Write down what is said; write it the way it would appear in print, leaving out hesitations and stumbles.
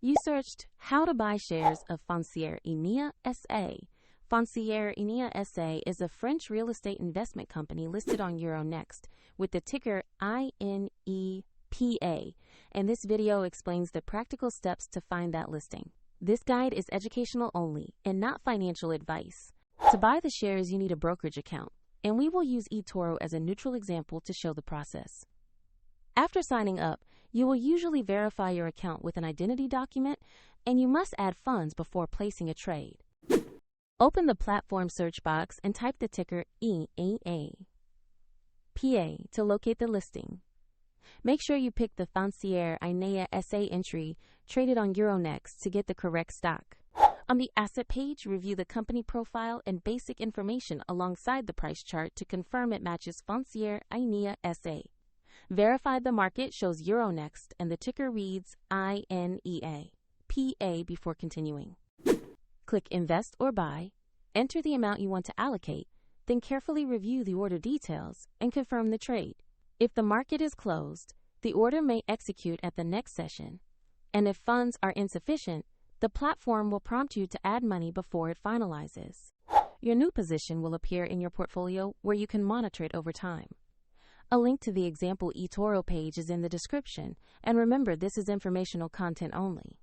You searched how to buy shares of Fonciere Inea SA. Fonciere Inea SA is a French real estate investment company listed on Euronext with the ticker INEA.PA, and this video explains the practical steps to find that listing. This guide is educational only and not financial advice. To buy the shares, you need a brokerage account, and we will use eToro as a neutral example to show the process. After signing up, you will usually verify your account with an identity document, and you must add funds before placing a trade. Open the platform search box and type the ticker INEA.PA to locate the listing. Make sure you pick the Fonciere Inea SA entry traded on Euronext to get the correct stock. On the asset page, review the company profile and basic information alongside the price chart to confirm it matches Fonciere Inea SA. Verify the market shows Euronext and the ticker reads INEA.PA before continuing. Click Invest or Buy, enter the amount you want to allocate, then carefully review the order details and confirm the trade. If the market is closed, the order may execute at the next session, and if funds are insufficient, the platform will prompt you to add money before it finalizes. Your new position will appear in your portfolio where you can monitor it over time. A link to the example eToro page is in the description, and remember, this is informational content only.